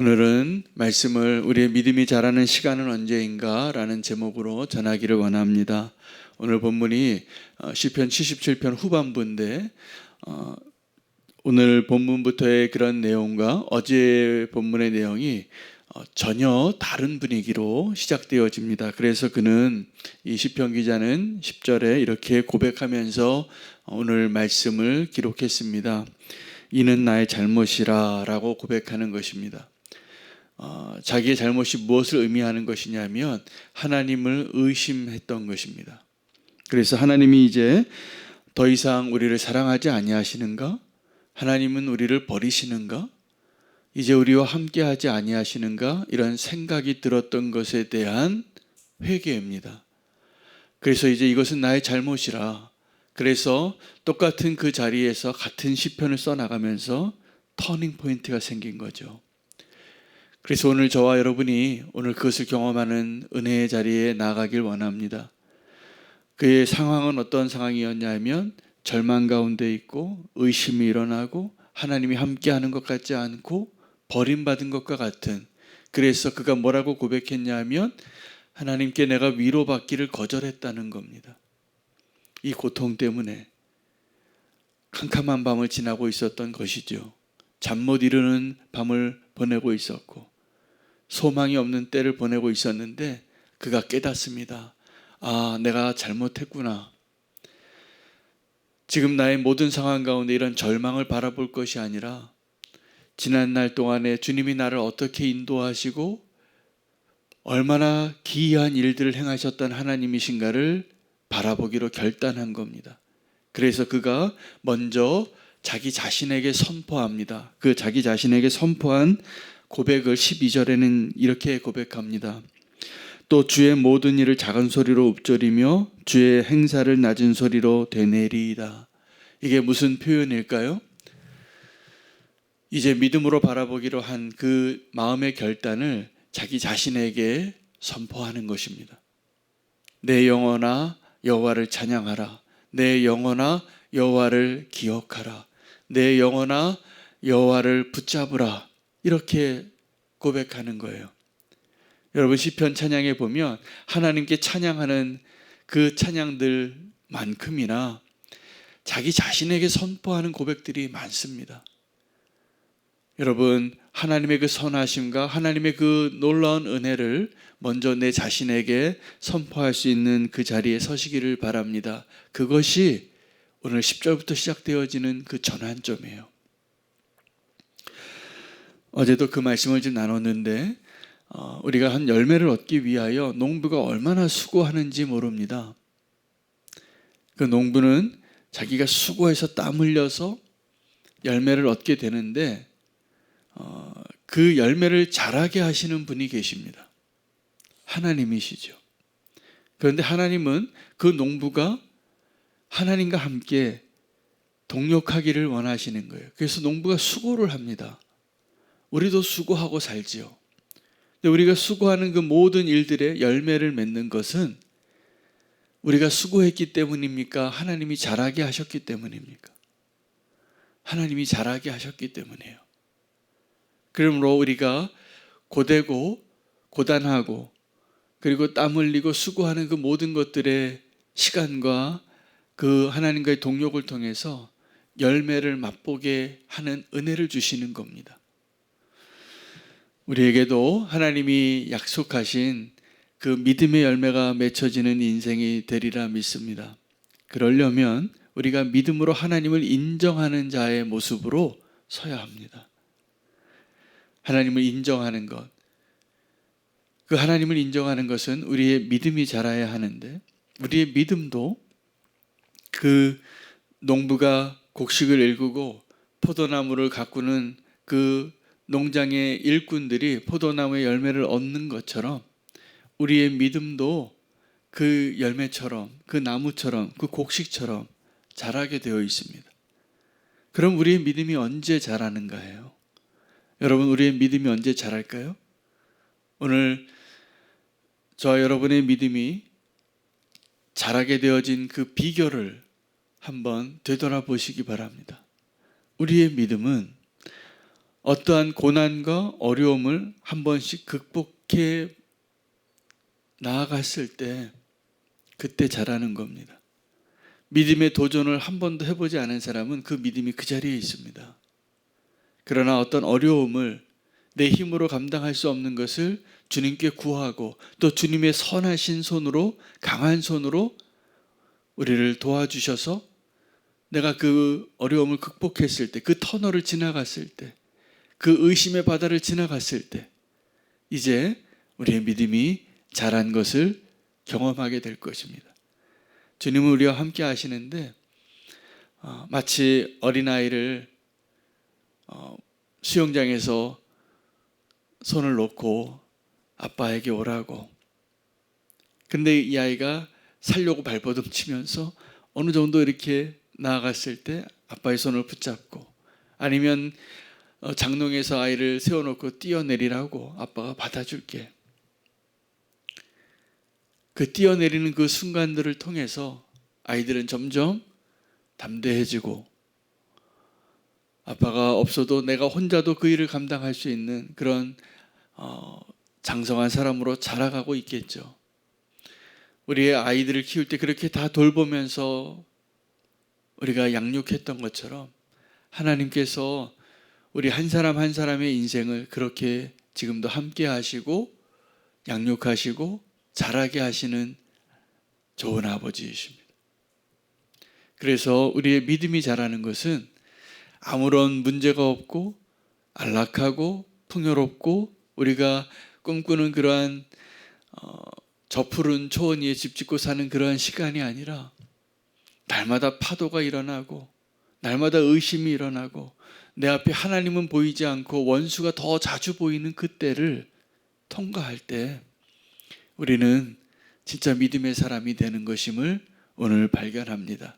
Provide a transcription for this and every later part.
오늘은 말씀을 우리의 믿음이 자라는 시간은 언제인가 라는 제목으로 전하기를 원합니다. 오늘 본문이 시편 77편 후반부인데 오늘 본문부터의 그런 내용과 어제 본문의 내용이 전혀 다른 분위기로 시작되어집니다. 그래서 그는 이 시편 기자는 10절에 이렇게 고백하면서 오늘 말씀을 기록했습니다. 이는 나의 잘못이라 라고 고백하는 것입니다. 자기의 잘못이 무엇을 의미하는 것이냐면 하나님을 의심했던 것입니다. 그래서 하나님이 이제 더 이상 우리를 사랑하지 아니하시는가? 하나님은 우리를 버리시는가? 이제 우리와 함께하지 아니하시는가? 이런 생각이 들었던 것에 대한 회개입니다. 그래서 이제 이것은 나의 잘못이라. 그래서 똑같은 그 자리에서 같은 시편을 써나가면서 터닝 포인트가 생긴 거죠. 그래서 오늘 저와 여러분이 오늘 그것을 경험하는 은혜의 자리에 나가길 원합니다. 그의 상황은 어떤 상황이었냐면 절망 가운데 있고 의심이 일어나고 하나님이 함께하는 것 같지 않고 버림받은 것과 같은, 그래서 그가 뭐라고 고백했냐면 하나님께 내가 위로받기를 거절했다는 겁니다. 이 고통 때문에 캄캄한 밤을 지나고 있었던 것이죠. 잠 못 이루는 밤을 보내고 있었고 소망이 없는 때를 보내고 있었는데 그가 깨닫습니다. 아, 내가 잘못했구나. 지금 나의 모든 상황 가운데 이런 절망을 바라볼 것이 아니라 지난 날 동안에 주님이 나를 어떻게 인도하시고 얼마나 기이한 일들을 행하셨던 하나님이신가를 바라보기로 결단한 겁니다. 그래서 그가 먼저 자기 자신에게 선포합니다. 그 자기 자신에게 선포한 고백을 12절에는 이렇게 고백합니다. 또 주의 모든 일을 작은 소리로 읊조리며 주의 행사를 낮은 소리로 되뇌리이다. 이게 무슨 표현일까요? 이제 믿음으로 바라보기로 한 그 마음의 결단을 자기 자신에게 선포하는 것입니다. 내 영혼아 여호와를 찬양하라. 내 영혼아 여호와를 기억하라. 내 영혼아 여호와를 붙잡으라. 이렇게 고백하는 거예요. 여러분 시편 찬양에 보면 하나님께 찬양하는 그 찬양들만큼이나 자기 자신에게 선포하는 고백들이 많습니다. 여러분 하나님의 그 선하심과 하나님의 그 놀라운 은혜를 먼저 내 자신에게 선포할 수 있는 그 자리에 서시기를 바랍니다. 그것이 오늘 10절부터 시작되어지는 그 전환점이에요. 어제도 그 말씀을 좀 나눴는데 우리가 한 열매를 얻기 위하여 농부가 얼마나 수고하는지 모릅니다. 그 농부는 자기가 수고해서 땀 흘려서 열매를 얻게 되는데 그 열매를 자라게 하시는 분이 계십니다. 하나님이시죠. 그런데 하나님은 그 농부가 하나님과 함께 동역하기를 원하시는 거예요. 그래서 농부가 수고를 합니다. 우리도 수고하고 살지요. 근데 우리가 수고하는 그 모든 일들의 열매를 맺는 것은 우리가 수고했기 때문입니까? 하나님이 자라게 하셨기 때문입니까? 하나님이 자라게 하셨기 때문이에요. 그러므로 우리가 고되고 고단하고 그리고 땀 흘리고 수고하는 그 모든 것들의 시간과 그 하나님과의 동역을 통해서 열매를 맛보게 하는 은혜를 주시는 겁니다. 우리에게도 하나님이 약속하신 그 믿음의 열매가 맺혀지는 인생이 되리라 믿습니다. 그러려면 우리가 믿음으로 하나님을 인정하는 자의 모습으로 서야 합니다. 하나님을 인정하는 것, 그 하나님을 인정하는 것은 우리의 믿음이 자라야 하는데 우리의 믿음도 그 농부가 곡식을 일구고 포도나무를 가꾸는 그 농장의 일꾼들이 포도나무의 열매를 얻는 것처럼 우리의 믿음도 그 열매처럼 그 나무처럼 그 곡식처럼 자라게 되어 있습니다. 그럼 우리의 믿음이 언제 자라는가요? 여러분 우리의 믿음이 언제 자랄까요? 오늘 저와 여러분의 믿음이 자라게 되어진 그 비결을 한번 되돌아보시기 바랍니다. 우리의 믿음은 어떠한 고난과 어려움을 한 번씩 극복해 나아갔을 때 그때 자라는 겁니다. 믿음의 도전을 한 번도 해보지 않은 사람은 그 믿음이 그 자리에 있습니다. 그러나 어떤 어려움을 내 힘으로 감당할 수 없는 것을 주님께 구하고 또 주님의 선하신 손으로, 강한 손으로 우리를 도와주셔서 내가 그 어려움을 극복했을 때, 그 터널을 지나갔을 때, 그 의심의 바다를 지나갔을 때 이제 우리의 믿음이 자란 것을 경험하게 될 것입니다. 주님은 우리와 함께 하시는데 마치 어린아이를 수영장에서 손을 놓고 아빠에게 오라고. 근데 이 아이가 살려고 발버둥 치면서 어느 정도 이렇게 나아갔을 때 아빠의 손을 붙잡고, 아니면 장롱에서 아이를 세워놓고 뛰어내리라고 아빠가 받아줄게. 그 뛰어내리는 그 순간들을 통해서 아이들은 점점 담대해지고 아빠가 없어도 내가 혼자도 그 일을 감당할 수 있는 그런 장성한 사람으로 자라가고 있겠죠. 우리의 아이들을 키울 때 그렇게 다 돌보면서 우리가 양육했던 것처럼 하나님께서 우리 한 사람 한 사람의 인생을 그렇게 지금도 함께 하시고 양육하시고 자라게 하시는 좋은 아버지이십니다. 그래서 우리의 믿음이 자라는 것은 아무런 문제가 없고 안락하고 풍요롭고 우리가 꿈꾸는 그러한 저 푸른 초원 위에 집 짓고 사는 그러한 시간이 아니라 날마다 파도가 일어나고 날마다 의심이 일어나고 내 앞에 하나님은 보이지 않고 원수가 더 자주 보이는 그때를 통과할 때 우리는 진짜 믿음의 사람이 되는 것임을 오늘 발견합니다.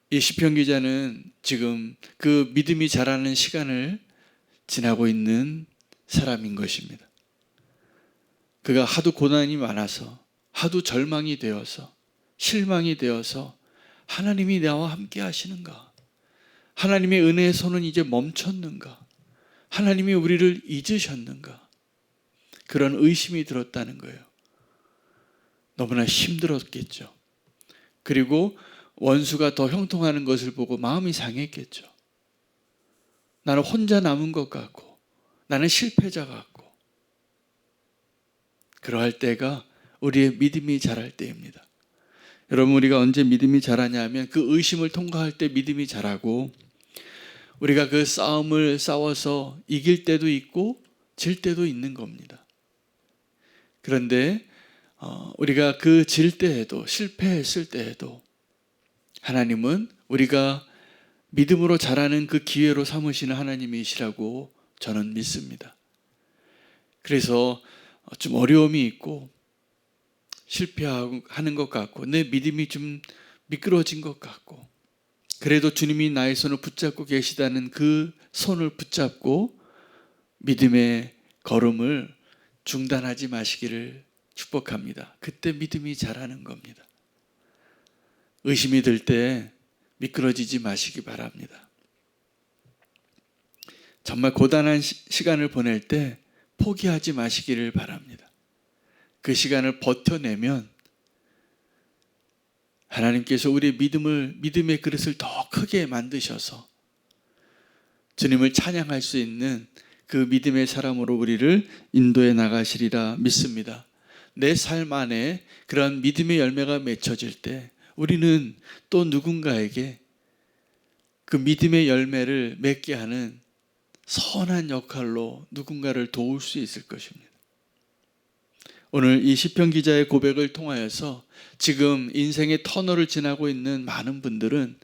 이 시편 기자는 지금 그 믿음이 자라는 시간을 지나고 있는 사람인 것입니다. 그가 하도 고난이 많아서, 하도 절망이 되어서, 실망이 되어서 하나님이 나와 함께 하시는가? 하나님의 은혜의 손은 이제 멈췄는가? 하나님이 우리를 잊으셨는가? 그런 의심이 들었다는 거예요. 너무나 힘들었겠죠. 그리고 원수가 더 형통하는 것을 보고 마음이 상했겠죠. 나는 혼자 남은 것 같고 나는 실패자 같고. 그러할 때가 우리의 믿음이 자랄 때입니다. 여러분, 우리가 언제 믿음이 자라냐 하면 그 의심을 통과할 때 믿음이 자라고, 우리가 그 싸움을 싸워서 이길 때도 있고 질 때도 있는 겁니다. 그런데 우리가 그 질 때에도, 실패했을 때에도 하나님은 우리가 믿음으로 자라는 그 기회로 삼으시는 하나님이시라고 저는 믿습니다. 그래서 좀 어려움이 있고 실패하는 것 같고 내 믿음이 좀 미끄러진 것 같고, 그래도 주님이 나의 손을 붙잡고 계시다는 그 손을 붙잡고 믿음의 걸음을 중단하지 마시기를 축복합니다. 그때 믿음이 자라는 겁니다. 의심이 들 때 미끄러지지 마시기 바랍니다. 정말 고단한 시간을 보낼 때 포기하지 마시기를 바랍니다. 그 시간을 버텨내면 하나님께서 우리의 믿음의 그릇을 더 크게 만드셔서 주님을 찬양할 수 있는 그 믿음의 사람으로 우리를 인도해 나가시리라 믿습니다. 내 삶 안에 그런 믿음의 열매가 맺혀질 때 우리는 또 누군가에게 그 믿음의 열매를 맺게 하는 선한 역할로 누군가를 도울 수 있을 것입니다. 오늘 이 시편 기자의 고백을 통하여서 지금 인생의 터널을 지나고 있는 많은 분들은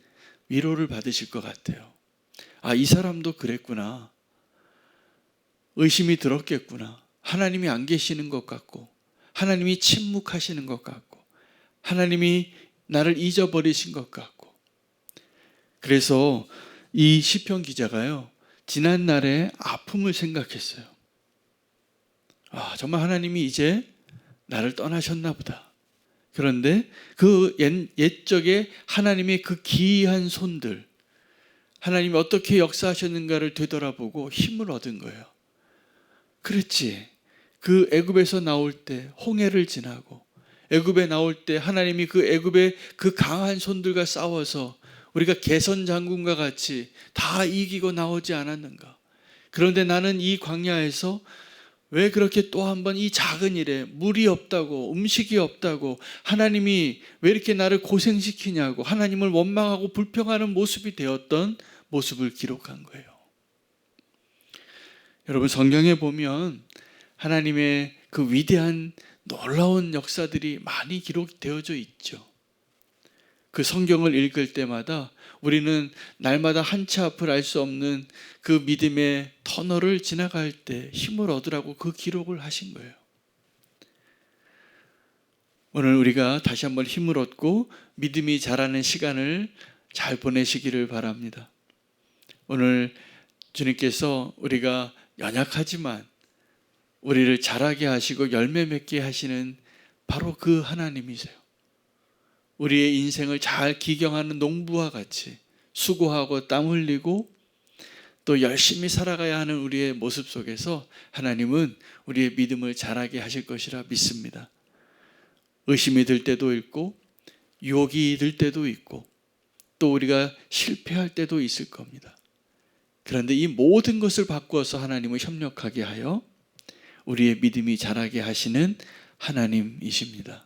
위로를 받으실 것 같아요. 아, 이 사람도 그랬구나. 의심이 들었겠구나. 하나님이 안 계시는 것 같고, 하나님이 침묵하시는 것 같고, 하나님이 나를 잊어버리신 것 같고. 그래서 이 시편 기자가요, 지난 날의 아픔을 생각했어요. 아, 정말 하나님이 이제 나를 떠나셨나 보다. 그런데 그 옛적에 하나님의 그 기이한 손들, 하나님이 어떻게 역사하셨는가를 되돌아보고 힘을 얻은 거예요. 그렇지. 그 애굽에서 나올 때 홍해를 지나고 애굽에 나올 때 하나님이 그 애굽의 그 강한 손들과 싸워서 우리가 개선 장군과 같이 다 이기고 나오지 않았는가. 그런데 나는 이 광야에서 왜 그렇게 또 한 번 이 작은 일에 물이 없다고 음식이 없다고 하나님이 왜 이렇게 나를 고생시키냐고 하나님을 원망하고 불평하는 모습이 되었던 모습을 기록한 거예요. 여러분 성경에 보면 하나님의 그 위대한 놀라운 역사들이 많이 기록되어져 있죠. 그 성경을 읽을 때마다 우리는 날마다 한 치 앞을 알 수 없는 그 믿음의 터널을 지나갈 때 힘을 얻으라고 그 기록을 하신 거예요. 오늘 우리가 다시 한번 힘을 얻고 믿음이 자라는 시간을 잘 보내시기를 바랍니다. 오늘 주님께서 우리가 연약하지만 우리를 자라게 하시고 열매 맺게 하시는 바로 그 하나님이세요. 우리의 인생을 잘 기경하는 농부와 같이 수고하고 땀 흘리고 또 열심히 살아가야 하는 우리의 모습 속에서 하나님은 우리의 믿음을 자라게 하실 것이라 믿습니다. 의심이 들 때도 있고 유혹이 들 때도 있고 또 우리가 실패할 때도 있을 겁니다. 그런데 이 모든 것을 바꾸어서 하나님을 협력하게 하여 우리의 믿음이 자라게 하시는 하나님이십니다.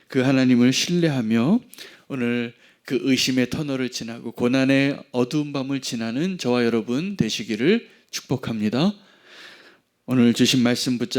그 하나님을 신뢰하며 오늘 그 의심의 터널을 지나고 고난의 어두운 밤을 지나는 저와 여러분 되시기를 축복합니다. 오늘 주신 말씀 붙잡고